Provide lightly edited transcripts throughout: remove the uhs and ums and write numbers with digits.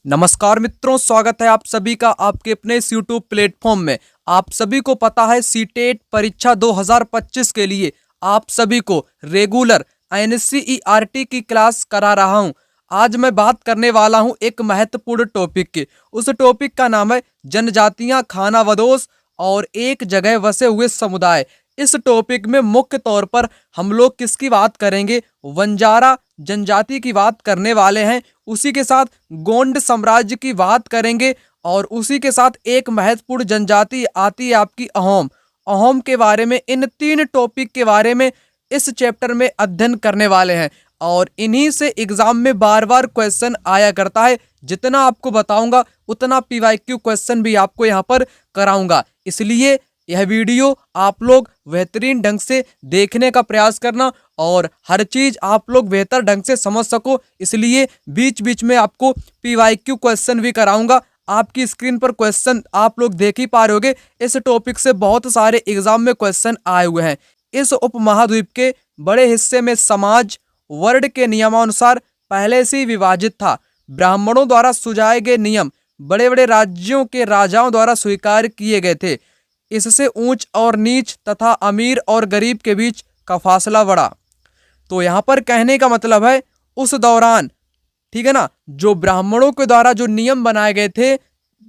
नमस्कार मित्रों, स्वागत है आप सभी का आपके अपने इस यूट्यूब प्लेटफॉर्म में। आप सभी को पता है सीटेट परीक्षा 2025 के लिए आप सभी को रेगुलर एनसीईआरटी की क्लास करा रहा हूं। आज मैं बात करने वाला हूं एक महत्वपूर्ण टॉपिक की। उस टॉपिक का नाम है जनजातियां, खानाबदोश और एक जगह बसे हुए समुदाय। इस टॉपिक में मुख्य तौर पर हम लोग किसकी बात करेंगे? वंजारा जनजाति की बात करने वाले हैं। उसी के साथ गोंड साम्राज्य की बात करेंगे और उसी के साथ एक महत्वपूर्ण जनजाति आती है आपकी अहोम। अहोम के बारे में, इन तीन टॉपिक के बारे में इस चैप्टर में अध्ययन करने वाले हैं और इन्हीं से एग्जाम में बार बार क्वेश्चन आया करता है। जितना आपको बताऊंगा उतना पीवाईक्यू क्वेश्चन भी आपको यहाँ पर कराऊंगा, इसलिए यह वीडियो आप लोग बेहतरीन ढंग से देखने का प्रयास करना और हर चीज आप लोग बेहतर ढंग से समझ सको, इसलिए बीच बीच में आपको पीवाईक्यू क्वेश्चन भी कराऊंगा। आपकी स्क्रीन पर क्वेश्चन आप लोग देख ही पा रहे होगे। इस टॉपिक से बहुत सारे एग्जाम में क्वेश्चन आए हुए हैं। इस उपमहाद्वीप के बड़े हिस्से में समाज वर्ण के नियमानुसार पहले से ही विभाजित था। ब्राह्मणों द्वारा सुझाए गए नियम बड़े बड़े राज्यों के राजाओं द्वारा स्वीकार किए गए थे। इससे ऊंच और नीच तथा अमीर और गरीब के बीच का फासला बढ़ा। तो यहाँ पर कहने का मतलब है उस दौरान, ठीक है ना, जो ब्राह्मणों के द्वारा जो नियम बनाए गए थे,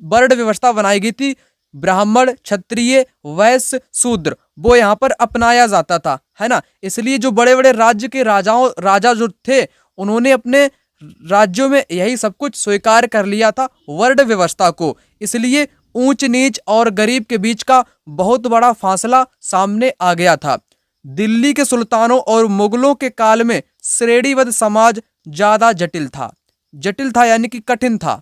वर्ण व्यवस्था बनाई गई थी, ब्राह्मण, क्षत्रिय, वैश्य, शूद्र, वो यहाँ पर अपनाया जाता था, है ना। इसलिए जो बड़े बड़े राज्य के राजा जो थे, उन्होंने अपने राज्यों में यही सब कुछ स्वीकार कर लिया था, वर्ण व्यवस्था को। इसलिए ऊंच नीच और गरीब के बीच का बहुत बड़ा फासला सामने आ गया था। दिल्ली के सुल्तानों और मुगलों के काल में श्रेणीबद्ध समाज ज्यादा जटिल था यानी कि कठिन था।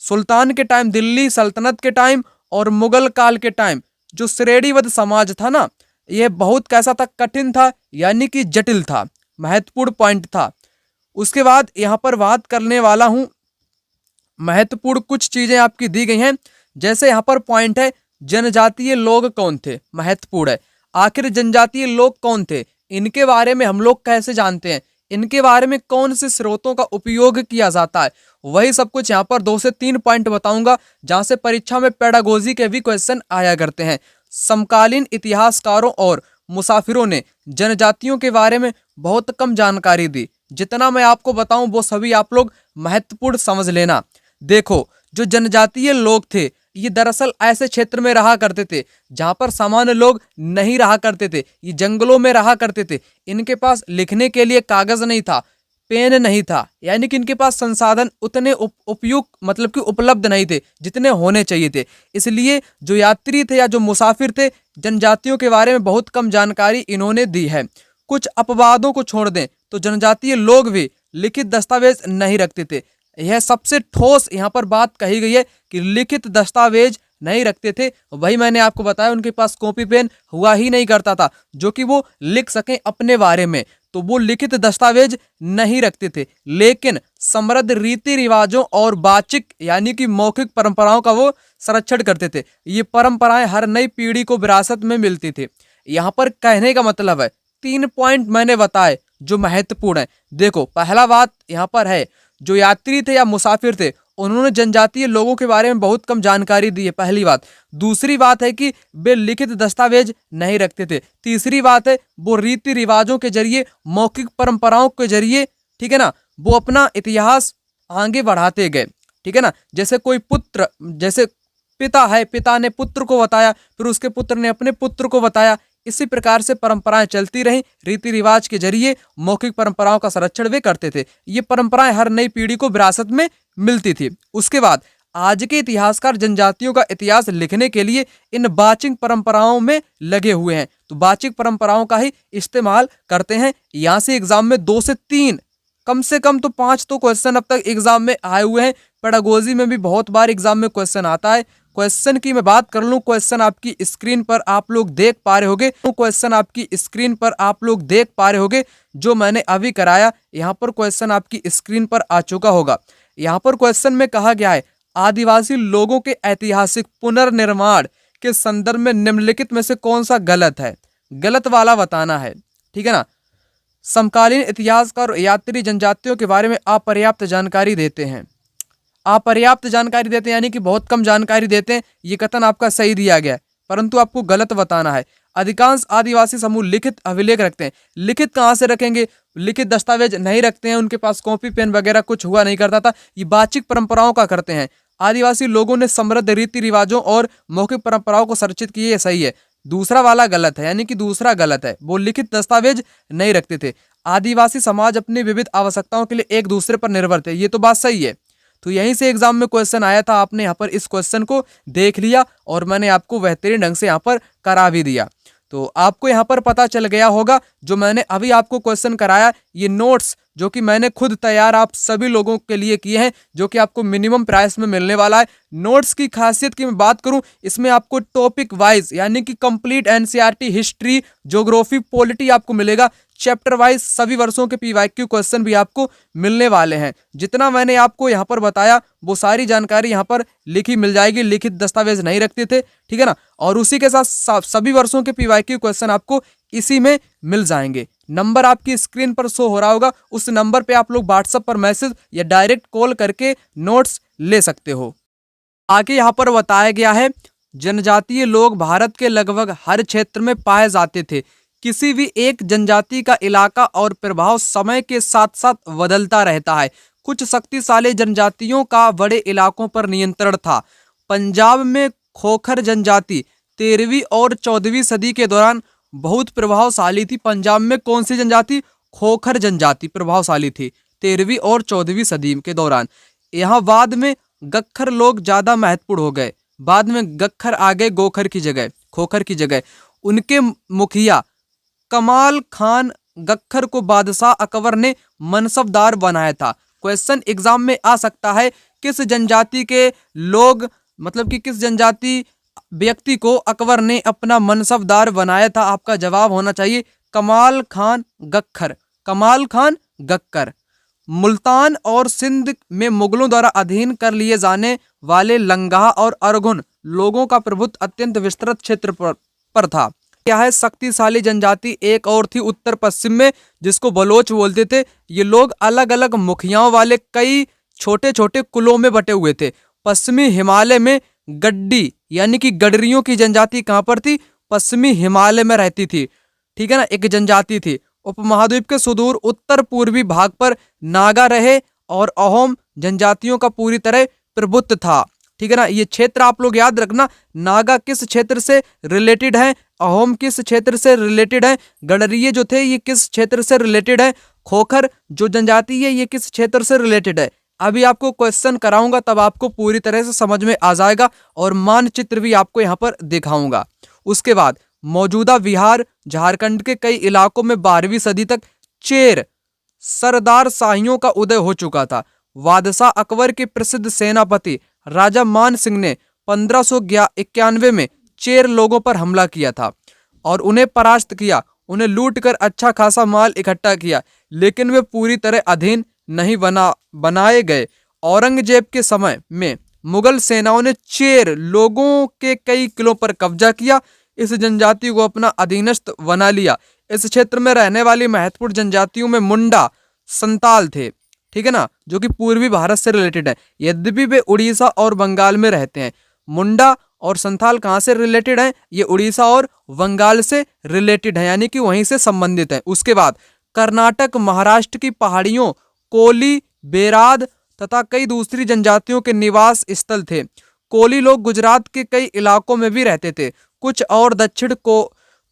सुल्तान के टाइम, दिल्ली सल्तनत के टाइम और मुगल काल के टाइम जो श्रेणीबद्ध समाज था ना, यह बहुत कैसा था? कठिन था यानी कि जटिल था। महत्वपूर्ण पॉइंट था। उसके बाद यहाँ पर बात करने वाला हूं, महत्वपूर्ण कुछ चीजें आपकी दी गई हैं। जैसे यहाँ पर पॉइंट है जनजातीय लोग कौन थे, महत्वपूर्ण है। आखिर जनजातीय लोग कौन थे, इनके बारे में हम लोग कैसे जानते हैं, इनके बारे में कौन से स्रोतों का उपयोग किया जाता है, वही सब कुछ यहाँ पर 2 से 3 पॉइंट बताऊंगा, जहां से परीक्षा में पेडागोजी के भी क्वेश्चन आया करते हैं। समकालीन इतिहासकारों और मुसाफिरों ने जनजातियों के बारे में बहुत कम जानकारी दी। जितना मैं आपको बताऊं वो सभी आप लोग महत्वपूर्ण समझ लेना। देखो, जो जनजातीय लोग थे, ये दरअसल ऐसे क्षेत्र में रहा करते थे जहां पर सामान्य लोग नहीं रहा करते थे। ये जंगलों में रहा करते थे। इनके पास लिखने के लिए कागज नहीं था, पेन नहीं था, यानी कि इनके पास संसाधन उतने उपयुक्त मतलब कि उपलब्ध नहीं थे जितने होने चाहिए थे। इसलिए जो यात्री थे या जो मुसाफिर थे, जनजातियों के बारे में बहुत कम जानकारी इन्होंने दी है। कुछ अपवादों को छोड़ दें तो जनजातीय लोग भी लिखित दस्तावेज नहीं रखते थे। यह सबसे ठोस यहाँ पर बात कही गई है कि लिखित दस्तावेज नहीं रखते थे। वही मैंने आपको बताया, उनके पास कॉपी पेन हुआ ही नहीं करता था जो कि वो लिख सकें अपने बारे में, तो वो लिखित दस्तावेज नहीं रखते थे। लेकिन समृद्ध रीति रिवाजों और बाचिक यानी कि मौखिक परंपराओं का वो संरक्षण करते थे। ये परंपराएं हर नई पीढ़ी को विरासत में मिलती थी। यहाँ पर कहने का मतलब है 3 पॉइंट मैंने बताए जो महत्वपूर्ण है। देखो, पहला बात यहाँ पर है, जो यात्री थे या मुसाफिर थे, उन्होंने जनजातीय लोगों के बारे में बहुत कम जानकारी दी है, पहली बात। दूसरी बात है कि वे लिखित दस्तावेज नहीं रखते थे। तीसरी बात है वो रीति रिवाजों के जरिए, मौखिक परंपराओं के जरिए, ठीक है ना, वो अपना इतिहास आगे बढ़ाते गए, ठीक है ना। जैसे कोई पुत्र, जैसे पिता है, पिता ने पुत्र को बताया, फिर उसके पुत्र ने अपने पुत्र को बताया। इसी प्रकार से परंपराएं चलती रहीं। रीति रिवाज के जरिए मौखिक परंपराओं का संरक्षण वे करते थे। ये परंपराएं हर नई पीढ़ी को विरासत में मिलती थी। उसके बाद आज के इतिहासकार जनजातियों का इतिहास लिखने के लिए इन बाचिक परंपराओं में लगे हुए हैं, तो बाचिक परंपराओं का ही इस्तेमाल करते हैं। यहाँ से एग्जाम में 2 से 3, कम से कम तो 5 तो क्वेश्चन अब तक एग्जाम में आए हुए हैं। पेडागोजी में भी बहुत बार एग्जाम में क्वेश्चन आता है। क्वेश्चन की मैं बात कर लूं, क्वेश्चन आपकी स्क्रीन पर आप लोग देख पा रहे होगे, क्वेश्चन आपकी स्क्रीन पर आप लोग देख पा रहे होगे जो मैंने अभी कराया। यहाँ पर क्वेश्चन आपकी स्क्रीन पर आ चुका होगा। यहाँ पर क्वेश्चन में कहा गया है, आदिवासी लोगों के ऐतिहासिक पुनर्निर्माण के संदर्भ में निम्नलिखित में से कौन सा गलत है? गलत वाला बताना है, ठीक है ना। समकालीन इतिहासकार यात्री जनजातियों के बारे में अपर्याप्त जानकारी देते हैं। अपर्याप्त जानकारी देते हैं यानी कि बहुत कम जानकारी देते हैं, ये कथन आपका सही दिया गया है, परंतु आपको गलत बताना है। अधिकांश आदिवासी समूह लिखित अभिलेख रखते हैं। लिखित कहाँ से रखेंगे, लिखित दस्तावेज नहीं रखते हैं, उनके पास कॉपी पेन वगैरह कुछ हुआ नहीं करता था, ये बातचीत परंपराओं का करते हैं। आदिवासी लोगों ने समृद्ध रीति रिवाजों और मौखिक परंपराओं को संरक्षित किए, ये सही है। दूसरा वाला गलत है, यानी कि दूसरा गलत है, वो लिखित दस्तावेज नहीं रखते थे। आदिवासी समाज अपनी विविध आवश्यकताओं के लिए एक दूसरे पर निर्भर थे, ये तो बात सही है। तो यहीं से एग्जाम में क्वेश्चन आया था, आपने यहाँ पर इस क्वेश्चन को देख लिया और मैंने आपको बेहतरीन ढंग से यहाँ पर करा भी दिया। तो आपको यहाँ पर पता चल गया होगा, जो मैंने अभी आपको क्वेश्चन कराया, ये नोट्स जो कि मैंने खुद तैयार आप सभी लोगों के लिए किए हैं, जो कि आपको मिनिमम प्राइस में मिलने वाला है। नोट्स की खासियत की मैं बात करूं, इसमें आपको टॉपिक वाइज यानी कि complete NCERT, history, geography, polity आपको मिलेगा। चैप्टर वाइज सभी वर्षों के पीवाईक्यू क्वेश्चन भी आपको मिलने वाले हैं। जितना मैंने आपको यहाँ पर बताया वो सारी जानकारी यहाँ पर लिखी मिल जाएगी, लिखित दस्तावेज नहीं रखते थे, ठीक है ना। और उसी के साथ सभी वर्षों के पीवाईक्यू क्वेश्चन आपको इसी में मिल जाएंगे। नंबर आपकी स्क्रीन पर शो हो रहा होगा, उस नंबर पे आप लोग व्हाट्सएप पर मैसेज या डायरेक्ट कॉल करके नोट्स ले सकते हो। आगे यहाँ पर बताया गया है, जनजातीय लोग भारत के लगभग हर क्षेत्र में पाए जाते थे। किसी भी एक जनजाति का इलाका और प्रभाव समय के साथ साथ बदलता रहता है। कुछ शक्तिशाली जनजातियों का बड़े इलाकों पर नियंत्रण था। पंजाब में खोखर जनजाति 13वीं और 14वीं सदी के दौरान बहुत प्रभावशाली थी। पंजाब में कौन सी जनजाति? खोखर जनजाति प्रभावशाली थी 13वीं और 14वीं सदी के दौरान। यहाँ बाद में गक्खर लोग ज्यादा महत्वपूर्ण हो गए, बाद में गक्खर आ गए गोखर की जगह, खोखर की जगह। उनके मुखिया कमाल खान गक्खर को बादशाह अकबर ने मनसबदार बनाया था। क्वेश्चन एग्जाम में आ सकता है, किस जनजाति के लोग, मतलब कि किस जनजाति व्यक्ति को अकबर ने अपना मनसबदार बनाया था? आपका जवाब होना चाहिए कमाल खान गक्खर, कमाल खान गक्कर। मुल्तान और सिंध में मुगलों द्वारा अधीन कर लिए जाने वाले लंगाह और अरगुन लोगों का प्रभुत्व अत्यंत विस्तृत क्षेत्र पर था। क्या है? शक्तिशाली जनजाति एक और थी उत्तर पश्चिम में, जिसको बलोच बोलते थे। ये लोग अलग अलग मुखियाओं वाले कई छोटे छोटे कुलों में बटे हुए थे। पश्चिमी हिमालय में गड्डी यानी कि गडरियों की जनजाति कहाँ पर थी? पश्चिमी हिमालय में रहती थी, ठीक है ना, एक जनजाति थी। उपमहाद्वीप के सुदूर उत्तर पूर्वी भाग पर नागा रहे और अहोम जनजातियों का पूरी तरह प्रभुत्व था, ठीक है ना। ये क्षेत्र आप लोग याद रखना, नागा किस क्षेत्र से रिलेटेड है, अहोम किस क्षेत्र से रिलेटेड है, गडरिये जो थे ये किस क्षेत्र से रिलेटेड है, खोखर जो जनजाति है ये किस क्षेत्र से रिलेटेड है। अभी आपको क्वेश्चन कराऊंगा तब आपको पूरी तरह से समझ में आ जाएगा और मानचित्र भी आपको यहाँ पर दिखाऊंगा। उसके बाद मौजूदा बिहार झारखंड के कई इलाकों में 12वीं सदी तक चेर सरदार शाहियों का उदय हो चुका था। बादशाह अकबर के प्रसिद्ध सेनापति राजा मान सिंह ने 1591 में चेर लोगों पर हमला किया था और उन्हें परास्त किया। उन्हें लूट कर अच्छा खासा माल इकट्ठा किया, लेकिन वे पूरी तरह अधीन नहीं बनाए गए। औरंगजेब के समय में मुगल सेनाओं ने चेर लोगों के कई किलों पर कब्जा किया, इस जनजाति को अपना अधीनस्थ बना लिया। इस क्षेत्र में रहने वाली महत्वपूर्ण जनजातियों में मुंडा, संताल थे, ठीक है ना, जो कि पूर्वी भारत से रिलेटेड है। यद्यपि वे उड़ीसा और बंगाल में रहते हैं। मुंडा और संथाल कहाँ से रिलेटेड हैं? ये उड़ीसा और बंगाल से रिलेटेड है, यानी कि वहीं से संबंधित है। उसके बाद कर्नाटक, महाराष्ट्र की पहाड़ियों, कोली, बेराद तथा कई दूसरी जनजातियों के निवास स्थल थे। कोली लोग गुजरात के कई इलाकों में भी रहते थे। कुछ और दक्षिण को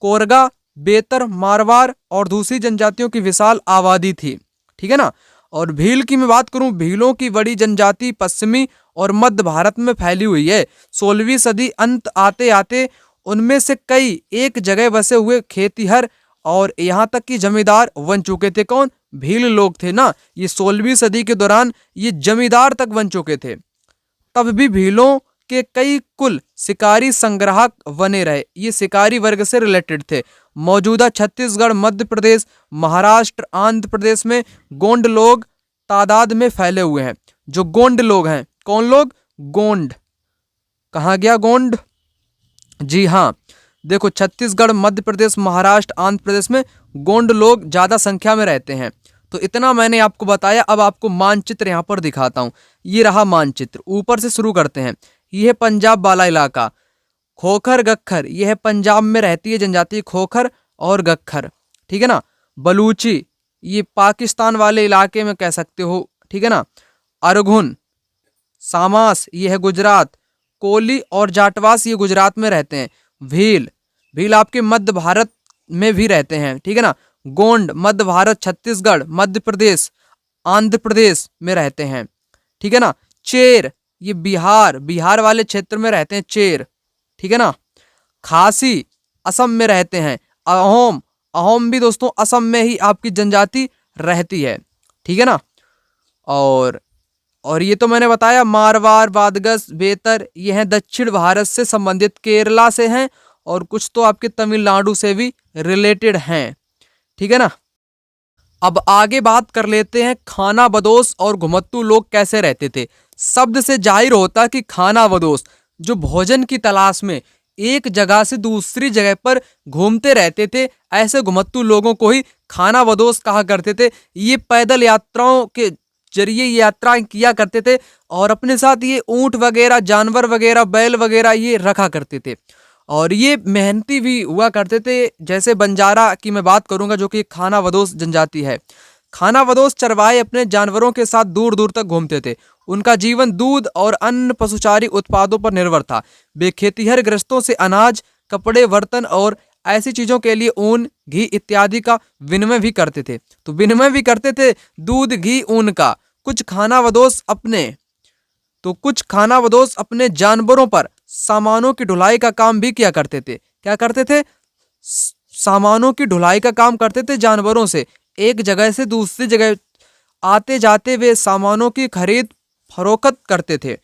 कोरगा, बेतर, मारवाड़ और दूसरी जनजातियों की विशाल आबादी थी, ठीक है ना। और भील की मैं बात करूं, भीलों की बड़ी जनजाति पश्चिमी और मध्य भारत में फैली हुई है। 16वीं सदी अंत आते आते उनमें से कई एक जगह बसे हुए खेतिहर और यहाँ तक कि जमींदार बन चुके थे। कौन? भील लोग थे ना, ये 16वीं सदी के दौरान ये जमींदार तक बन चुके थे। तब भी भीलों के कई कुल शिकारी संग्राहक बने रहे, ये शिकारी वर्ग से रिलेटेड थे। मौजूदा छत्तीसगढ़, मध्य प्रदेश, महाराष्ट्र, आंध्र प्रदेश में गोंड लोग तादाद में फैले हुए हैं। जो गोंड लोग हैं, कौन लोग? गोंड। कहाँ गया गोंड? जी हाँ, देखो छत्तीसगढ़, मध्य प्रदेश, महाराष्ट्र, आंध्र प्रदेश में गोंड लोग ज्यादा संख्या में रहते हैं। तो इतना मैंने आपको बताया। अब आपको मानचित्र यहाँ पर दिखाता हूँ। ये रहा मानचित्र, ऊपर से शुरू करते हैं। ये है पंजाब वाला इलाका, खोखर गख्खर, ये है पंजाब में रहती है जनजाति खोखर और गख्खर, ठीक है ना। बलूची, ये पाकिस्तान वाले इलाके में कह सकते हो, ठीक है ना। अरघुन, सामास, ये है गुजरात। कोली और जाटवास ये गुजरात में रहते हैं। भील, भील आपके मध्य भारत में भी रहते हैं, ठीक है ना। गोंड मध्य भारत, छत्तीसगढ़, मध्य प्रदेश, आंध्र प्रदेश में रहते हैं, ठीक है ना। चेर, ये बिहार, बिहार वाले क्षेत्र में रहते हैं चेर, ठीक है ना। खासी, असम में रहते हैं। अहोम, अहोम भी दोस्तों असम में ही आपकी जनजाति रहती है, ठीक है ना। और ये तो मैंने बताया। मारवाड़, बादगस, बेतर, ये हैं दक्षिण भारत से संबंधित, केरला से हैं, और कुछ तो आपके तमिलनाडु से भी रिलेटेड हैं, ठीक है ना। अब आगे बात कर लेते हैं खाना बदोश और घुमत्तू लोग कैसे रहते थे। शब्द से जाहिर होता कि खाना बदोश जो भोजन की तलाश में एक जगह से दूसरी जगह पर घूमते रहते थे, ऐसे घुमत्तू लोगों को ही खाना बदोश कहा करते थे। ये पैदल यात्राओं के जरिए यात्रा किया करते थे और अपने साथ ये ऊंट वगैरह, जानवर वगैरह, बैल वगैरह ये रखा करते थे, और ये मेहनती भी हुआ करते थे। जैसे बंजारा की मैं बात करूंगा, जो कि खाना बदोश जनजाति है। खाना बदोश चरवाहे अपने जानवरों के साथ दूर दूर तक घूमते थे। उनका जीवन दूध और अन्य पशुचारी उत्पादों पर निर्भर था। वे खेतीहर गृहस्थों से अनाज, कपड़े, बर्तन और ऐसी चीजों के लिए ऊन, घी इत्यादि का विनिमय भी करते थे। तो विनिमय भी करते थे दूध, घी, ऊन का। कुछ खाना बदोश अपने जानवरों पर सामानों की ढुलाई का काम भी किया करते थे। क्या करते थे? सामानों की ढुलाई का काम करते थे जानवरों से। एक जगह से दूसरी जगह आते जाते वे सामानों की खरीद फरोख्त करते थे।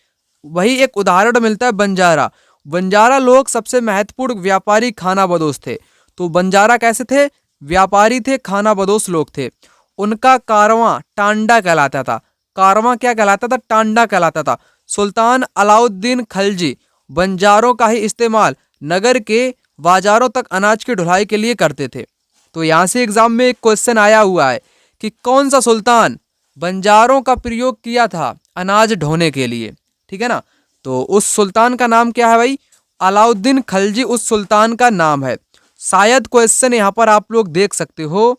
वही एक उदाहरण मिलता है बंजारा। बंजारा लोग सबसे महत्वपूर्ण व्यापारी खाना बदोश थे। तो बंजारा कैसे थे? व्यापारी थे, खाना बदोश लोग थे। उनका कारवां टांडा कहलाता था। कारवां क्या कहलाता था? टांडा कहलाता था। सुल्तान अलाउद्दीन खलजी बंजारों का ही इस्तेमाल नगर के बाजारों तक अनाज की ढुलाई के लिए करते थे। तो यहाँ से एग्जाम में एक क्वेश्चन आया हुआ है कि कौन सा सुल्तान बंजारों का प्रयोग किया था अनाज ढोने के लिए, ठीक है ना। तो उस सुल्तान का नाम क्या है भाई? अलाउद्दीन खलजी उस सुल्तान का नाम है। शायद क्वेश्चन यहाँ पर आप लोग देख सकते हो,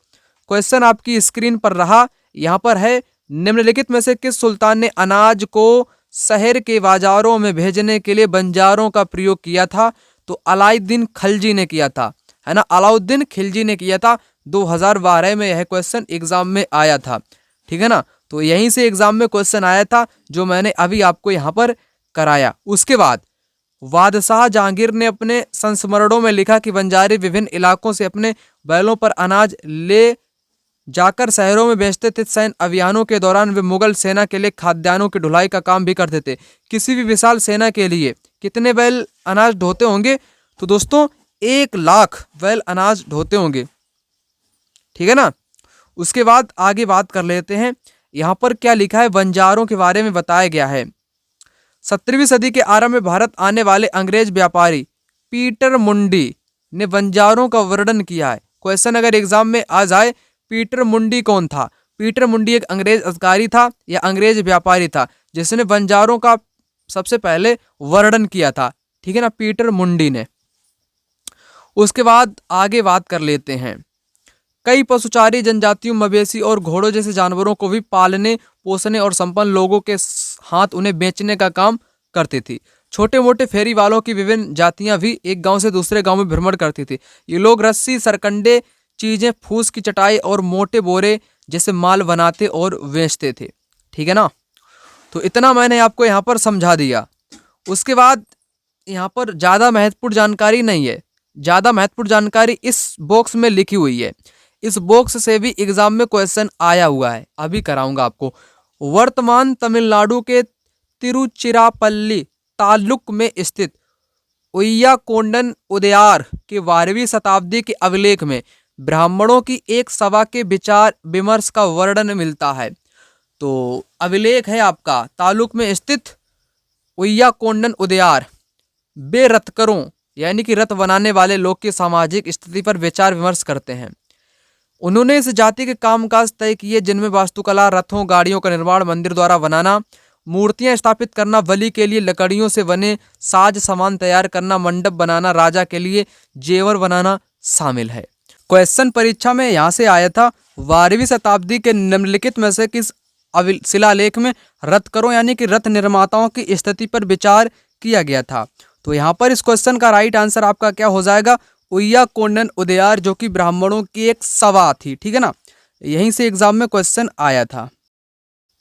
क्वेश्चन आपकी स्क्रीन पर रहा, यहाँ पर है निम्नलिखित में से किस सुल्तान ने अनाज को शहर के बाजारों में भेजने के लिए बंजारों का प्रयोग किया था? तो अलाउद्दीन खलजी ने किया था, है ना। अलाउद्दीन खिलजी ने किया था। 2012 में यह क्वेश्चन एग्जाम में आया था, ठीक है ना। तो यहीं से एग्जाम में क्वेश्चन आया था जो मैंने अभी आपको यहाँ पर कराया। उसके बाद बादशाह जहांगीर ने अपने संस्मरणों में लिखा कि बंजारी विभिन्न इलाकों से अपने बैलों पर अनाज ले जाकर शहरों में बेचते थे। सैन्य अभियानों के दौरान वे मुगल सेना के लिए खाद्यान्नों की ढुलाई का काम भी करते थे। किसी भी विशाल सेना के लिए कितने बैल अनाज ढोते होंगे? तो दोस्तों 1 लाख बैल अनाज ढोते होंगे, ठीक है ना। उसके बाद आगे बात कर लेते हैं। यहाँ पर क्या लिखा है? बंजारों के बारे में बताया गया है। 17वीं सदी के आरंभ में भारत आने वाले अंग्रेज व्यापारी पीटर मुंडी ने बंजारों का वर्णन किया है। क्वेश्चन अगर एग्जाम में आ जाए, पीटर मुंडी कौन था? पीटर मुंडी एक अंग्रेज अधिकारी था या अंग्रेज व्यापारी था जिसने बंजारों का सबसे पहले वर्णन किया था, ठीक है ना, पीटर मुंडी ने। उसके बाद आगे बात कर लेते हैं। कई पशुचारी जनजातियों, मवेशी और घोड़ों जैसे जानवरों को भी पालने, पोसने और संपन्न लोगों के हाथ उन्हें बेचने का काम करती थी। छोटे मोटे फेरी वालों की विभिन्न जातियां भी एक गांव से दूसरे गांव में भ्रमण करती थी। ये लोग रस्सी, सरकंडे, चीजें, फूस की चटाई और मोटे बोरे जैसे माल बनाते और बेचते थे, ठीक है ना। तो इतना मैंने आपको यहाँ पर समझा दिया। उसके बाद यहाँ पर ज़्यादा महत्वपूर्ण जानकारी नहीं है, ज़्यादा महत्वपूर्ण जानकारी इस बॉक्स में लिखी हुई है। इस बॉक्स से भी एग्जाम में क्वेश्चन आया हुआ है, अभी कराऊंगा आपको। वर्तमान तमिलनाडु के तिरुचिरापल्ली तालुक में स्थित उय्याकोंडन उदयार के 12वीं शताब्दी के अभिलेख में ब्राह्मणों की एक सभा के विचार विमर्श का वर्णन मिलता है। तो अभिलेख है आपका तालुक में स्थित उय्याकोंडन उदयार। वे रथकरों यानी कि रथ बनाने वाले लोग की सामाजिक स्थिति पर विचार विमर्श करते हैं। उन्होंने इस जाति के कामकाज तय किए जिनमें वास्तुकला, रथों, गाड़ियों का निर्माण, मंदिर द्वारा बनाना, मूर्तियां स्थापित करना, बलि के लिए लकड़ियों से बने साज सामान तैयार करना, मंडप बनाना, राजा के लिए जेवर बनाना शामिल है। क्वेश्चन परीक्षा में यहाँ से आया था, 12वीं शताब्दी के निम्नलिखित में से किस शिलालेख में रथ करो यानी कि रथ निर्माताओं की स्थिति पर विचार किया गया था। तो यहाँ पर इस क्वेश्चन का राइट आंसर आपका क्या हो जाएगा, उय्या कोंडन उदयार, जो कि ब्राह्मणों की एक सभा थी। ठीक है ना, यहीं से एग्जाम में क्वेश्चन आया था।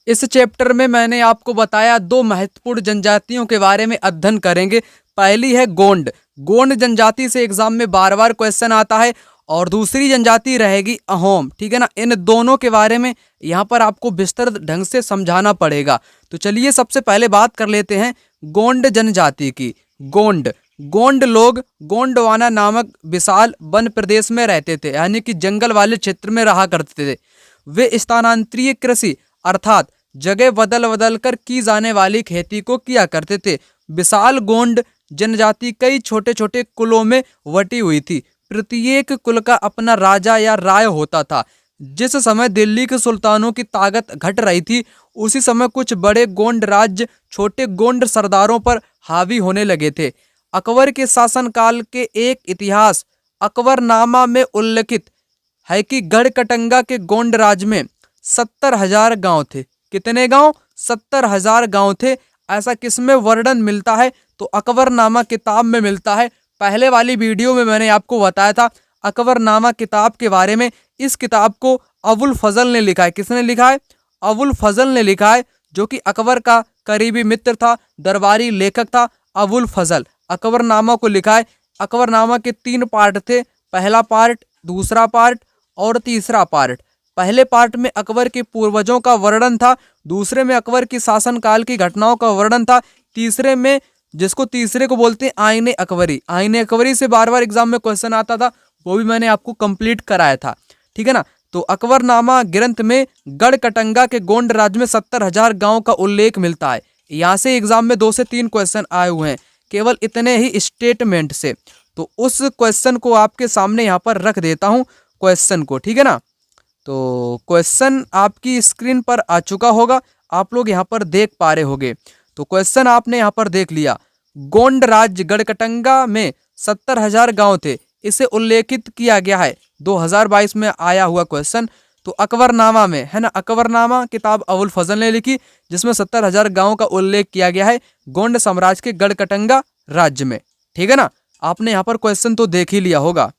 इस चैप्टर में मैंने आपको बताया 2 महत्वपूर्ण जनजातियों के बारे में अध्ययन करेंगे। पहली है गोंड। गोंड जनजाति से एग्जाम में बार बार क्वेश्चन आता है, और दूसरी जनजाति रहेगी अहोम। ठीक है ना, इन दोनों के बारे में यहाँ पर आपको विस्तृत ढंग से समझाना पड़ेगा। तो चलिए सबसे पहले बात कर लेते हैं गोंड जनजाति की। गोंड लोग गोंडवाना नामक विशाल वन प्रदेश में रहते थे, यानी कि जंगल वाले क्षेत्र में रहा करते थे। वे स्थानांतरीय कृषि अर्थात जगह बदल बदल कर की जाने वाली खेती को किया करते थे। विशाल गोंड जनजाति कई छोटे छोटे कुलों में बटी हुई थी। प्रत्येक कुल का अपना राजा या राय होता था। जिस समय दिल्ली के सुल्तानों की ताकत घट रही थी, उसी समय कुछ बड़े गोंड राज्य छोटे गोंड सरदारों पर हावी होने लगे थे। अकबर के शासनकाल के एक इतिहास अकबरनामा में उल्लिखित है कि गढ़कटंगा के गोंड राज में 70,000 गांव थे। कितने गांव? 70,000 गांव थे। ऐसा किसमें वर्णन मिलता है? तो अकबरनामा किताब में मिलता है। पहले वाली वीडियो में मैंने आपको बताया था अकबरनामा किताब के बारे में। इस किताब को अबुल फजल ने लिखा है। किसने लिखा है? अबुल फजल ने लिखा है, जो कि अकबर का करीबी मित्र था, दरबारी लेखक था। अबुल फजल अकबरनामा को लिखा है। अकबरनामा के 3 पार्ट थे, पहला पार्ट, दूसरा पार्ट और तीसरा पार्ट। पहले पार्ट में अकबर के पूर्वजों का वर्णन था, दूसरे में अकबर की शासनकाल की घटनाओं का वर्णन था, तीसरे में, जिसको तीसरे को बोलते हैं आईने अकबरी। आईने अकबरी से बार बार एग्जाम में क्वेश्चन आता था, वो भी मैंने आपको कंप्लीट कराया था। ठीक है ना, तो अकबरनामा ग्रंथ में गढ़कटंगा के गोंड राज्य में 70,000 गांव का उल्लेख मिलता है। यहाँ से एग्जाम में 2 से 3 क्वेश्चन आए हुए हैं, केवल इतने ही स्टेटमेंट से। तो उस क्वेश्चन को आपके सामने यहाँ पर रख देता हूँ क्वेश्चन को। ठीक है ना, तो क्वेश्चन आपकी स्क्रीन पर आ चुका होगा, आप लोग यहाँ पर देख पा रहे होंगे। तो क्वेश्चन आपने यहाँ पर देख लिया। गोंड राज्य गढ़कटंगा में 70,000 गांव थे, इसे उल्लेखित किया गया है 2022 में आया हुआ क्वेश्चन। तो अकबरनामा में है ना, अकबरनामा किताब अबुल फजल ने लिखी, जिसमें 70,000 गांव का उल्लेख किया गया है गोंड साम्राज्य के गढ़कटंगा राज्य में। ठीक है ना, आपने यहाँ पर क्वेश्चन तो देख ही लिया होगा।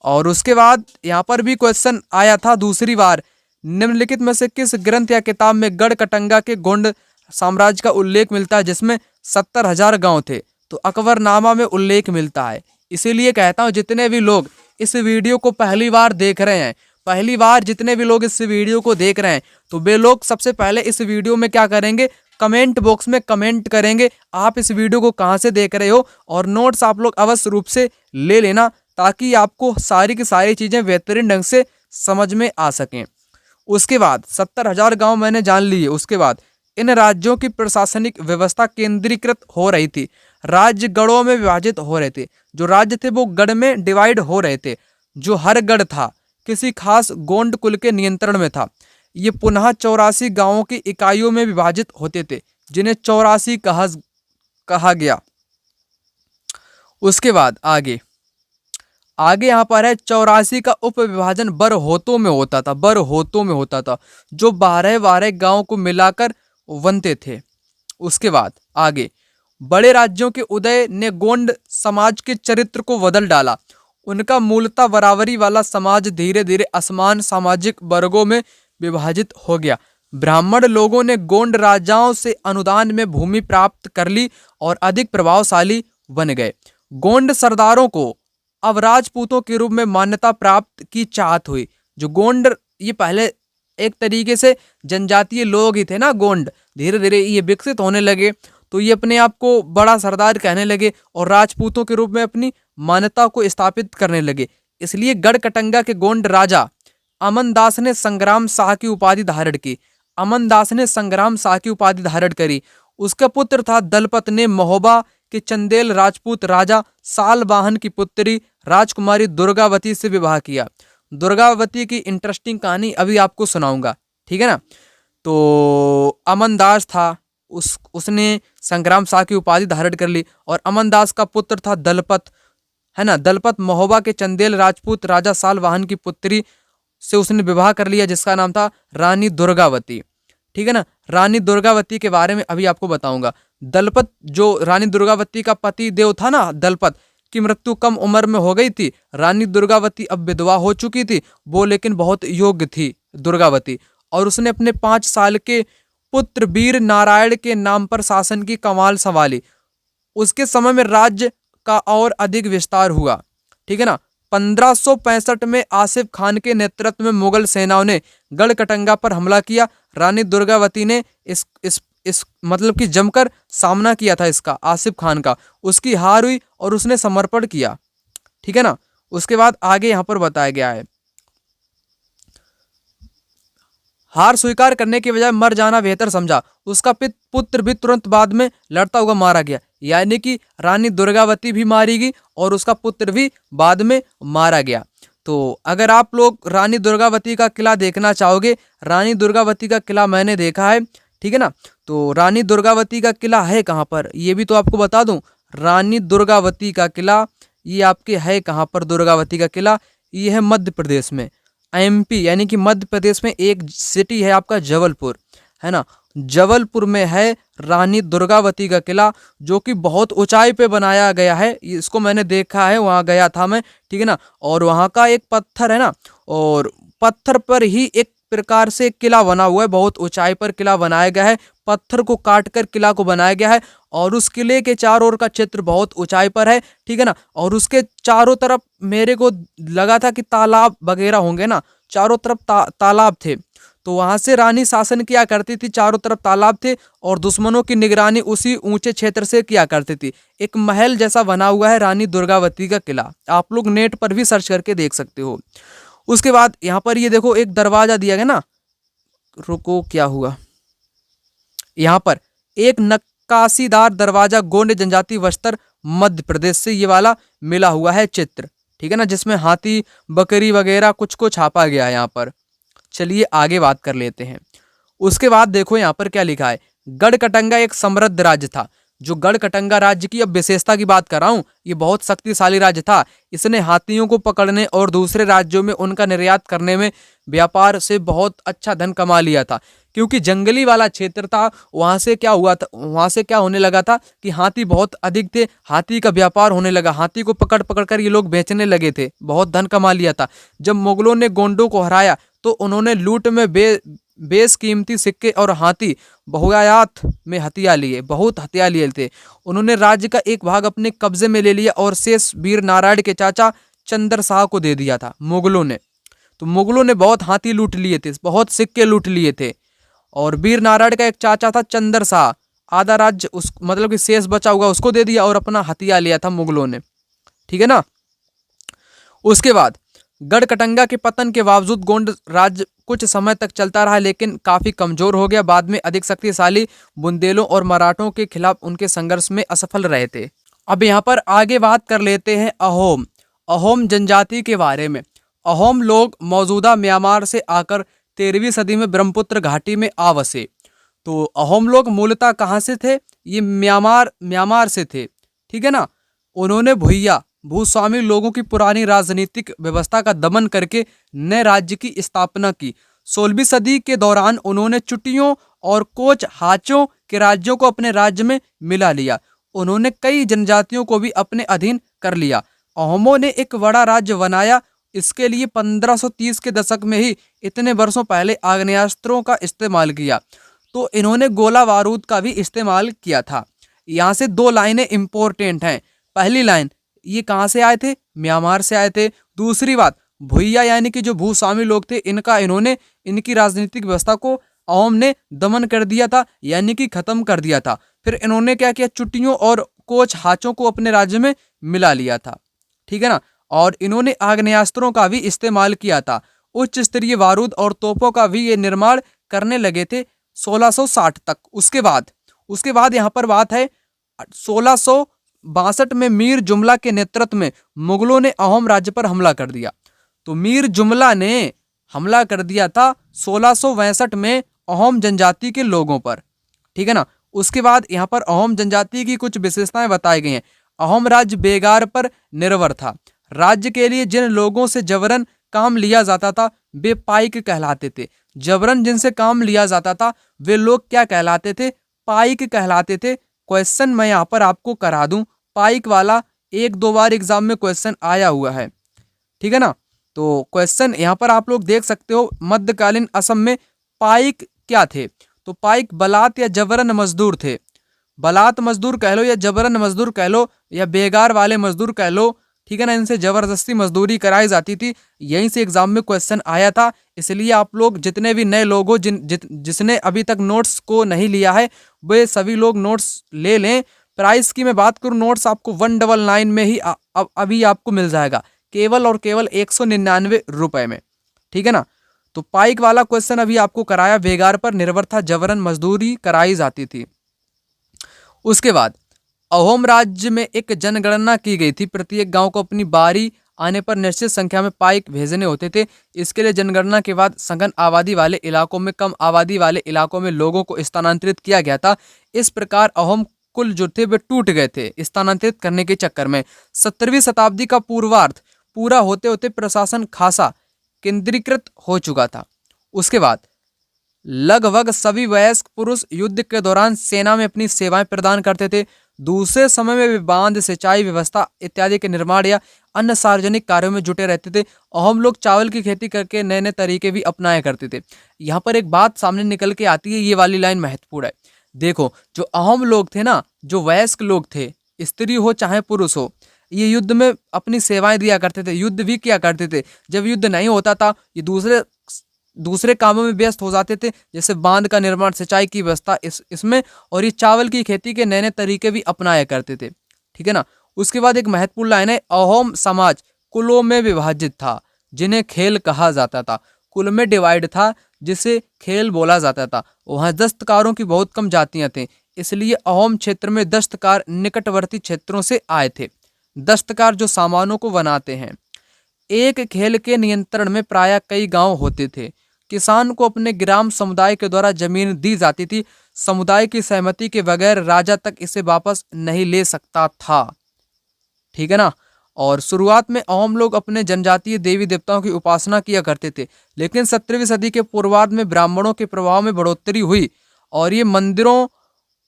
और उसके बाद यहाँ पर भी क्वेश्चन आया था दूसरी बार, निम्नलिखित में से किस ग्रंथ या किताब में गढ़कटंगा के गोंड साम्राज्य का उल्लेख मिलता है जिसमें 70,000 गांव थे? तो अकबरनामा में उल्लेख मिलता है। इसीलिए कहता हूँ जितने भी लोग इस वीडियो को पहली बार देख रहे हैं, पहली बार जितने भी लोग इस वीडियो को देख रहे हैं, तो वे लोग सबसे पहले इस वीडियो में क्या करेंगे, कमेंट बॉक्स में कमेंट करेंगे आप इस वीडियो को कहाँ से देख रहे हो, और नोट्स आप लोग अवश्य रूप से ले लेना, ताकि आपको सारी की सारी चीज़ें बेहतरीन ढंग से समझ में आ सकें। उसके बाद 70,000 गांव मैंने जान लिए। उसके बाद इन राज्यों की प्रशासनिक व्यवस्था केंद्रीकृत हो रही थी, राज्य गढ़ों में विभाजित हो रहे थे। जो राज्य थे वो गढ़ में डिवाइड हो रहे थे। जो हर गढ़ था किसी खास गोंड कुल के नियंत्रण में था। ये पुनः 84 गांवों की इकाइयों में विभाजित होते थे, जिन्हें 84 कहा गया। उसके बाद आगे यहाँ पर है 84 का उप विभाजन बरहोतों में होता था। बरहोतों में होता था, जो 12 गांव को मिलाकर बनते थे। उसके बाद आगे बड़े राज्यों के उदय ने गोंड समाज के चरित्र को बदल डाला। उनका मूलतः बराबरी वाला समाज धीरे धीरे असमान सामाजिक वर्गों में विभाजित हो गया। ब्राह्मण लोगों ने गोंड राजाओं से अनुदान में भूमि प्राप्त कर ली और अधिक प्रभावशाली बन गए। गोंड सरदारों को अब राजपूतों के रूप में मान्यता प्राप्त की चाहत हुई। जो गोंड, ये पहले एक तरीके से जनजातीय लोग ही थे ना गोंड, धीरे धीरे ये विकसित होने लगे, तो ये अपने आप को बड़ा सरदार कहने लगे और राजपूतों के रूप में अपनी मान्यता को स्थापित करने लगे। इसलिए गढ़कटंगा के गोंड राजा अमनदास ने संग्राम शाह की उपाधि धारण की। अमनदास ने संग्राम शाह की उपाधि धारण करी। उसका पुत्र था दलपत ने महोबा के चंदेल राजपूत राजा सालवाहन की पुत्री राजकुमारी दुर्गावती से विवाह किया। दुर्गावती की इंटरेस्टिंग कहानी अभी आपको सुनाऊंगा, ठीक है ना। तो अमनदास था, उसने संग्राम शाह की उपाधि धारण कर ली, और अमनदास का पुत्र था दलपत, है ना। दलपत महोबा के चंदेल राजपूत राजा सालवाहन की पुत्री से उसने विवाह कर लिया, जिसका नाम था रानी दुर्गावती, ठीक है ना। रानी दुर्गावती के बारे में अभी आपको बताऊंगा। दलपत, जो रानी दुर्गावती का पति देव था ना, दलपत की मृत्यु कम उम्र में हो गई थी। रानी दुर्गावती अब विधवा हो चुकी थी, वो लेकिन बहुत योग्य थी दुर्गावती, और उसने अपने 5 साल के पुत्र वीर नारायण के नाम पर शासन की कमाल संभाली। उसके समय में राज्य का और अधिक विस्तार हुआ, ठीक है ना। 1565 में आसिफ खान के नेतृत्व में मुगल सेनाओं ने गढ़कटंगा पर हमला किया। रानी दुर्गावती ने इस मतलब कि जमकर सामना किया था इसका, आसिफ खान का। उसकी हार हुई और उसने समर्पण किया, ठीक है ना। उसके बाद आगे यहाँ पर बताया गया है, हार स्वीकार करने के बजाय मर जाना बेहतर समझा। उसका पुत्र भी तुरंत बाद में लड़ता हुआ मारा गया, यानी कि रानी दुर्गावती भी मारी गई और उसका पुत्र भी बाद में मारा गया। तो अगर आप लोग रानी दुर्गावती का किला देखना चाहोगे, रानी दुर्गावती का किला मैंने देखा है, ठीक है ना। तो रानी दुर्गावती का किला है कहाँ पर, ये भी तो आपको बता दूं। रानी दुर्गावती का किला ये आपके है कहाँ पर, दुर्गावती का किला ये है मध्य प्रदेश में, एमपी यानी कि मध्य प्रदेश में एक सिटी है आपका जबलपुर, है ना। जबलपुर में है रानी दुर्गावती का किला, जो कि बहुत ऊंचाई पे बनाया गया है। इसको मैंने देखा है, वहाँ गया था मैं, ठीक है ना। और वहाँ का एक पत्थर है ना, और पत्थर पर ही एक प्रकार से किला बना हुआ है, बहुत ऊंचाई पर किला बनाया गया है, पत्थर को काट कर किला को बनाया गया है। और उस किले के चारों ओर का क्षेत्र बहुत ऊंचाई पर है, ठीक है ना। और उसके चारों तरफ मेरे को लगा था कि तालाब वगैरह होंगे ना, चारों तरफ तालाब थे। तो वहां से रानी शासन किया करती थी, चारों तरफ तालाब थे, और दुश्मनों की निगरानी उसी ऊंचे क्षेत्र से किया करती थी। एक महल जैसा बना हुआ है रानी दुर्गावती का किला, आप लोग नेट पर भी सर्च करके देख सकते हो। उसके बाद यहाँ पर ये देखो एक दरवाजा दिया गया ना, रुको क्या हुआ, यहाँ पर एक नक्काशीदार दरवाजा गोंड जनजाति बस्तर मध्य प्रदेश से ये वाला मिला हुआ है चित्र, ठीक है ना, जिसमें हाथी बकरी वगैरह कुछ को छापा गया है यहाँ पर। चलिए आगे बात कर लेते हैं। उसके बाद देखो यहाँ पर क्या लिखा है, गढ़कटंगा एक समृद्ध राज्य था। जो गढ़कटंगा राज्य की अब विशेषता की बात कर रहा हूँ, ये बहुत शक्तिशाली राज्य था। इसने हाथियों को पकड़ने और दूसरे राज्यों में उनका निर्यात करने में व्यापार से बहुत अच्छा धन कमा लिया था। क्योंकि जंगली वाला क्षेत्र था, वहां से क्या हुआ था, वहां से क्या होने लगा था कि हाथी बहुत अधिक थे, हाथी का व्यापार होने लगा, हाथी को पकड़ पकड़ कर ये लोग बेचने लगे थे, बहुत धन कमा लिया था। जब मुगलों ने गोंडों को हराया तो उन्होंने लूट में बेशकीमती सिक्के और हाथी बहुआयात में हथिया लिए, बहुत हथियार लिए थे। उन्होंने राज्य का एक भाग अपने कब्जे में ले लिया और शेष वीर नारायण के चाचा चंद्र शाह को दे दिया था मुगलों ने। तो मुगलों ने बहुत हाथी लूट लिए थे, बहुत सिक्के लूट लिए थे, और वीर नारायण का एक चाचा था चंद्र शाह, आधा राज्य उस मतलब कि शेष बचा हुआ उसको दे दिया और अपना हथियार लिया था मुगलों ने, ठीक है ना। उसके बाद गढ़कटंगा के पतन के बावजूद गोंड राज्य कुछ समय तक चलता रहा, लेकिन काफी कमजोर हो गया। बाद में अधिक शक्तिशाली बुंदेलों और मराठों के खिलाफ उनके संघर्ष में असफल रहे थे। अब यहाँ पर आगे बात कर लेते हैं अहोम जनजाति के बारे में। अहोम लोग मौजूदा म्यांमार से आकर 13वीं सदी में ब्रह्मपुत्र घाटी में आ बसे। तो अहोम लोग मूलतः कहाँ से थे, ये म्यांमार से थे, ठीक है ना। उन्होंने भूस्वामी लोगों की पुरानी राजनीतिक व्यवस्था का दमन करके नए राज्य की स्थापना की। 16वीं सदी के दौरान उन्होंने चुटियों और कोच हाचों के राज्यों को अपने राज्य में मिला लिया। उन्होंने कई जनजातियों को भी अपने अधीन कर लिया। अहोमों ने एक बड़ा राज्य बनाया। इसके लिए 1530 के दशक में ही, इतने वर्षों पहले, आग्नेयास्त्रों का इस्तेमाल किया। तो इन्होंने गोला बारूद का भी इस्तेमाल किया था। यहाँ से 2 लाइनें इंपॉर्टेंट हैं। पहली लाइन, ये कहाँ से आए थे, म्यांमार से आए थे। दूसरी बात, भुइया यानी कि जो भूस्वामी लोग थे, इनकी राजनीतिक व्यवस्था को अहोम ने दमन कर दिया था, यानी कि खत्म कर दिया था। फिर इन्होंने क्या किया, चुटियों और कोच हाचों को अपने राज्य में मिला लिया था, ठीक है ना। और इन्होंने आग्नेयास्त्रों का भी इस्तेमाल किया था। उच्च स्तरीय बारूद और तोपों का भी ये निर्माण करने लगे थे 1660 तक। उसके बाद यहाँ पर बात है 1662 में मीर जुमला के नेतृत्व में मुगलों ने अहोम राज्य पर हमला कर दिया। तो मीर जुमला ने हमला कर दिया था 1662 में अहोम जनजाति के लोगों पर। ठीक है ना। उसके बाद यहाँ पर अहोम जनजाति की कुछ विशेषताएं बताई गई हैं। अहोम राज्य बेगार पर निर्भर था। राज्य के लिए जिन लोगों से जबरन काम लिया जाता था वे पाइक कहलाते थे। जबरन जिनसे काम लिया जाता था वे लोग क्या कहलाते थे? पाइक कहलाते थे। क्वेश्चन मैं यहाँ पर आपको करा दूं, पाइक वाला 1-2 बार एग्जाम में क्वेश्चन आया हुआ है। ठीक है ना। तो क्वेश्चन यहाँ पर आप लोग देख सकते हो, मध्यकालीन असम में पाइक क्या थे? तो पाइक बलात या जबरन मजदूर थे। बलात मजदूर कह लो या जबरन मजदूर कह लो या बेगार वाले मजदूर कह लो। ठीक है ना। इनसे जबरदस्ती मजदूरी कराई जाती थी। यहीं से एग्जाम में क्वेश्चन आया था। इसलिए आप लोग जितने भी नए लोग हो, जिसने अभी तक नोट्स को नहीं लिया है, वे सभी लोग नोट्स ले लें। प्राइस की मैं बात करूं, नोट्स आपको 199 में ही अभी आपको मिल जाएगा, केवल और केवल 199 रुपए में। ठीक है ना। तो पाइक वाला क्वेश्चन अभी आपको कराया, बेगार पर निर्भर था, जबरन मजदूरी कराई जाती थी। उसके बाद अहोम राज्य में एक जनगणना की गई थी। प्रत्येक गांव को अपनी बारी आने पर निश्चित संख्या में पाइक भेजने होते थे। इसके लिए जनगणना के बाद सघन आबादी वाले इलाकों में कम आबादी वाले इलाकों में लोगों को स्थानांतरित किया गया था। इस प्रकार अहोम कुल जो थे वे टूट गए थे स्थानांतरित करने के चक्कर में। 17वीं शताब्दी का पूर्वार्ध पूरा होते होते प्रशासन खासा केंद्रीकृत हो चुका था। उसके बाद लगभग सभी वयस्क पुरुष युद्ध के दौरान सेना में अपनी सेवाएं प्रदान करते थे। दूसरे समय में वे बांध, सिंचाई व्यवस्था इत्यादि के निर्माण या अन्य सार्वजनिक कार्यों में जुटे रहते थे। अहोम लोग चावल की खेती करके नए नए तरीके भी अपनाया करते थे। यहाँ पर एक बात सामने निकल के आती है, ये वाली लाइन महत्वपूर्ण है। देखो, जो अहोम लोग थे ना, जो वयस्क लोग थे, स्त्री हो चाहे पुरुष हो, ये युद्ध में अपनी सेवाएं दिया करते थे, युद्ध भी किया करते थे। जब युद्ध नहीं होता था, ये दूसरे कामों में व्यस्त हो जाते थे, जैसे बांध का निर्माण, सिंचाई की व्यवस्था इसमें, और ये चावल की खेती के नए नए तरीके भी अपनाया करते थे। ठीक है ना। उसके बाद एक महत्वपूर्ण लाइन है, अहोम समाज कुलों में विभाजित था जिन्हें खेल कहा जाता था। कुल में डिवाइड था जिसे खेल बोला जाता था। वहाँ दस्तकारों की बहुत कम जातियां थीं, इसलिए अहोम क्षेत्र में दस्तकार निकटवर्ती क्षेत्रों से आए थे। दस्तकार जो सामानों को बनाते हैं। एक खेल के नियंत्रण में प्रायः कई गांव होते थे। किसान को अपने ग्राम समुदाय के द्वारा जमीन दी जाती थी। समुदाय की सहमति के बगैर राजा तक इसे वापस नहीं ले सकता था। ठीक है ना। और शुरुआत में अहोम लोग अपने जनजातीय देवी देवताओं की उपासना किया करते थे, लेकिन 17वीं सदी के पूर्वार्ध में ब्राह्मणों के प्रभाव में बढ़ोतरी हुई और ये मंदिरों,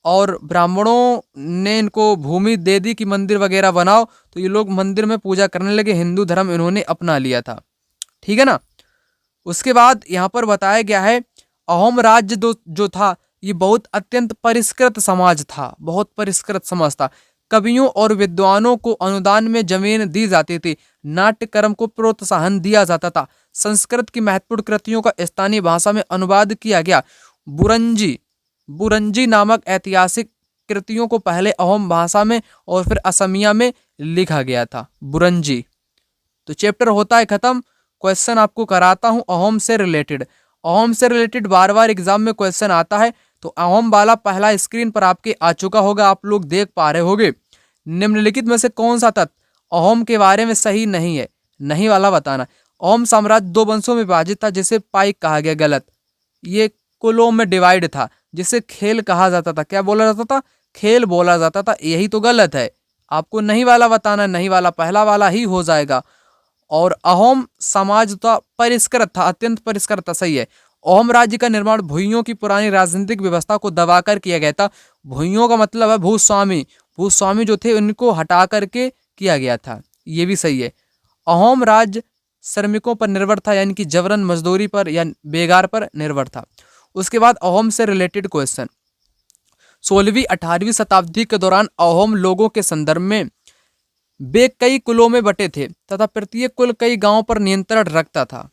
और ब्राह्मणों ने इनको भूमि दे दी कि मंदिर वगैरह बनाओ, तो ये लोग मंदिर में पूजा करने लगे। हिंदू धर्म इन्होंने अपना लिया था। ठीक है ना। उसके बाद यहाँ पर बताया गया है, अहोम राज्य जो था, ये बहुत अत्यंत परिष्कृत समाज था, बहुत परिष्कृत समाज था। कवियों और विद्वानों को अनुदान में जमीन दी जाती थी। नाट्यकर्म को प्रोत्साहन दिया जाता था। संस्कृत की महत्वपूर्ण कृतियों का स्थानीय भाषा में अनुवाद किया गया। बुरंजी नामक ऐतिहासिक कृतियों को पहले अहोम भाषा में और फिर असमिया में लिखा गया था। बुरंजी। तो चैप्टर होता है खत्म। क्वेश्चन आपको कराता हूं अहोम से रिलेटेड। अहोम से रिलेटेड बार बार एग्जाम में क्वेश्चन आता है। तो अहोम वाला पहला स्क्रीन पर आपके आ चुका होगा, आप लोग देख पा रहे होंगे। निम्नलिखित में से कौन सा तथ्य अहोम के बारे में सही नहीं है? नहीं वाला बताना। अहोम साम्राज्य 2 वंशों में विभाजित था जिसे पाइक कहा गया। गलत। ये कुलों में डिवाइड था जिसे खेल कहा जाता था। क्या बोला जाता था? खेल बोला जाता था। यही तो गलत है। आपको नहीं वाला बताना, नहीं वाला पहला वाला ही हो जाएगा। और अहोम समाज तो परिष्कृत था, अत्यंत परिष्कृत था। सही है। अहोम राज्य का निर्माण भुइयों की पुरानी राजनीतिक व्यवस्था को दबाकर किया गया था। भुइयों का मतलब है भूस्वामी। भूस्वामी जो थे उनको हटा करके किया गया था। ये भी सही है। अहोम राज्य श्रमिकों पर निर्भर था, यानी कि जबरन मजदूरी पर या बेगार पर निर्भर था। उसके बाद अहोम से रिलेटेड क्वेश्चन। 16वीं-18वीं शताब्दी के दौरान अहोम लोगों के संदर्भ में वे कई कुलों में बटे थे तथा प्रत्येक कुल कई गांवों पर नियंत्रण रखता था।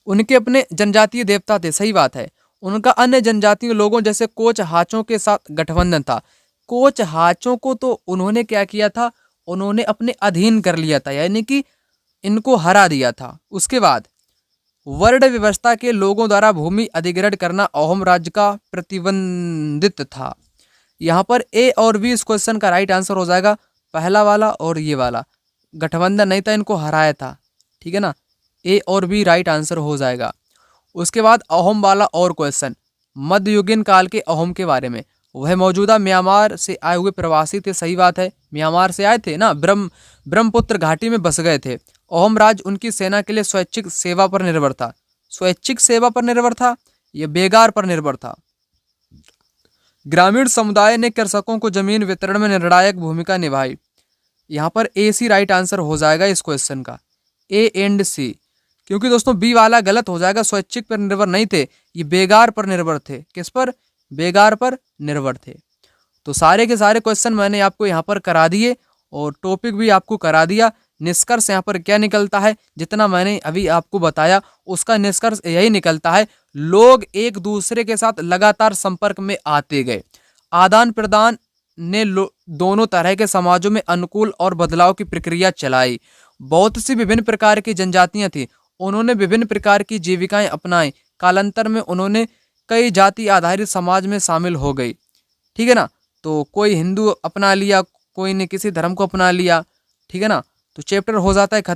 उनके अपने जनजातीय देवता थे। सही बात है। उनका अन्य जनजातीय लोगों जैसे कोच हाचों के साथ गठबंधन था। कोच हाचों को तो उन्होंने क्या किया था? उन्होंने अपने अधीन कर लिया था, यानी कि इनको हरा दिया था। उसके बाद वर्ण व्यवस्था के लोगों द्वारा भूमि अधिग्रहण करना अहोम राज्य का प्रतिबंधित था। यहाँ पर ए और बी इस क्वेश्चन का राइट आंसर हो जाएगा, पहला वाला और ये वाला। गठबंधन नहीं था, इनको हराया था। ठीक है ना, ए और बी राइट आंसर हो जाएगा। उसके बाद अहोम वाला और क्वेश्चन, मध्ययुगीन काल के अहोम के बारे में। वह मौजूदा म्यांमार से आए हुए प्रवासी थे, सही बात है, म्यांमार से आए थे ना, ब्रह्मपुत्र घाटी में बस गए थे। अहोम राज उनकी सेना के लिए स्वैच्छिक सेवा पर निर्भर था। स्वैच्छिक सेवा पर निर्भर था, यह बेगार पर निर्भर था। ग्रामीण समुदाय ने कृषकों को जमीन वितरण में निर्णायक भूमिका निभाई। यहाँ पर ए सी राइट आंसर हो जाएगा इस क्वेश्चन का, ए एंड सी, क्योंकि दोस्तों बी वाला गलत हो जाएगा। स्वैच्छिक पर निर्भर नहीं थे, ये बेगार पर निर्भर थे। किस पर? बेगार पर निर्भर थे। तो सारे के सारे क्वेश्चन मैंने आपको यहाँ पर करा दिए और टॉपिक भी आपको करा दिया। निष्कर्ष यहाँ पर क्या निकलता है, जितना मैंने अभी आपको बताया उसका निष्कर्ष यही निकलता है, लोग एक दूसरे के साथ लगातार संपर्क में आते गए। आदान प्रदान ने दोनों तरह के समाजों में अनुकूल और बदलाव की प्रक्रिया चलाई। बहुत सी विभिन्न प्रकार की जनजातियां थी, उन्होंने विभिन्न प्रकार की जीविकाएं अपनाई। कालांतर में उन्होंने कई जाति आधारित समाज में शामिल हो गई। ठीक है ना, तो कोई हिंदू अपना लिया, कोई ने किसी धर्म को अपना लिया। ठीक है ना, तो चैप्टर हो जाता है खत्म।